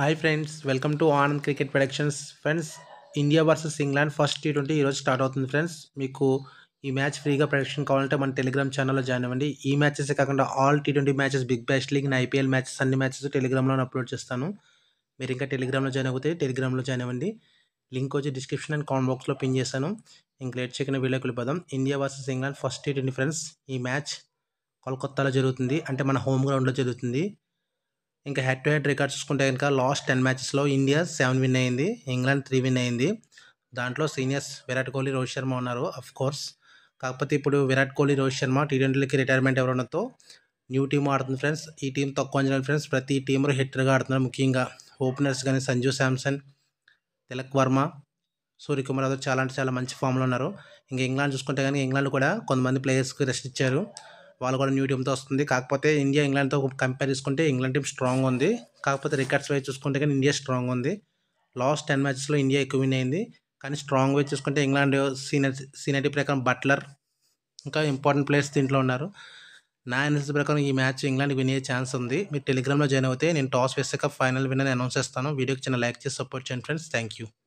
Hi friends, welcome to Anand cricket productions. Friends, India versus England first T20 ఈరోజు start అవుతుంది. Friends, మీకు ఈ match ఫ్రీగా ప్రొడక్షన్ కావాలంటే మన టెలిగ్రామ్ ఛానల్లో జాయిన్ అవ్వండి. ఈ మ్యాచెస్ కాకుండా all T20 matches, Big Bash League, IPL matches అన్ని మ్యాచెస్ టెలిగ్రామ్లో అప్లోడ్ చేస్తాను. మీరు ఇంకా టెలిగ్రామ్లో జాయిన్ అవుతే టెలిగ్రామ్లో జాయిన్ అవ్వండి. లింక్ వచ్చి డిస్క్రిప్షన్ అండ్ కామెంట్ బాక్స్లో పిన్ చేశాను. ఇంక లేట్ చేయకుండా వీడియోకి వెళ్ళిపోదాం. India versus England first T20 friends. ఈ మ్యాచ్ కోల్కతాలో జరుగుతుంది, అంటే మన హోమ్ గ్రౌండ్లో జరుగుతుంది. ఇంకా హెడ్ టు హెడ్ రికార్డ్ చూసుకుంటే కనుక లాస్ట్ 10 మ్యాచెస్లో ఇండియా 7 విన్ అయింది, ఇంగ్లాండ్ 3 విన్ అయింది. దాంట్లో సీనియర్స్ విరాట్ కోహ్లీ, రోహిత్ శర్మ ఉన్నారు అఫ్ కోర్స్. కాకపోతే ఇప్పుడు విరాట్ కోహ్లీ, రోహిత్ శర్మ T20లకి రిటైర్మెంట్ ఎవరున్నతో న్యూ టీం ఆడుతుంది ఫ్రెండ్స్. ఈ టీం తక్కువ అంచనా ఫ్రెండ్స్. ప్రతి టీంలో హిట్టర్గా ఆడుతున్నారు. ముఖ్యంగా ఓపెనర్స్ కానీ సంజు శాంసన్, తిలక్ వర్మ, సూర్యకుమార్ యాదవ్ చాలా అంటే చాలా మంచి ఫామ్లో ఉన్నారు. ఇంకా ఇంగ్లాండ్ చూసుకుంటే కానీ ఇంగ్లాండ్ కూడా కొంతమంది ప్లేయర్స్కి రెస్ట్ ఇచ్చారు. వాళ్ళు కూడా న్యూ టీంతో వస్తుంది. కాకపోతే ఇండియా ఇంగ్లాండ్తో కంపేర్ చేసుకుంటే ఇంగ్లాండ్ టీం స్ట్రాంగ్ ఉంది. కాకపోతే రికార్డ్స్ వైజ్ చూసుకుంటే కానీ ఇండియా స్ట్రాంగ్ ఉంది. లాస్ట్ 10 మ్యాచెస్లో ఇండియా ఎక్కువ విన్ అయింది. కానీ స్ట్రాంగ్ వైజ్ చూసుకుంటే ఇంగ్లాండ్ సీనియరిటీ ప్రకారం బట్లర్ ఇంకా ఇంపార్టెంట్ ప్లేయర్స్ దీంట్లో ఉన్నారు. నా అనాలిసిస్ ప్రకారం ఈ మ్యాచ్ ఇంగ్లాండ్ విన్ అయ్యే ఛాన్స్ ఉంది. మీరు టెలిగ్రామ్లో జాయిన్ అవుతే నేను టాస్ వేసాక ఫైనల్ విన్నర్ అనౌన్స్ చేస్తాను. వీడియోకి చిన్న లైక్ చేసి సపోర్ట్ చేయండి ఫ్రెండ్స్. Thank you.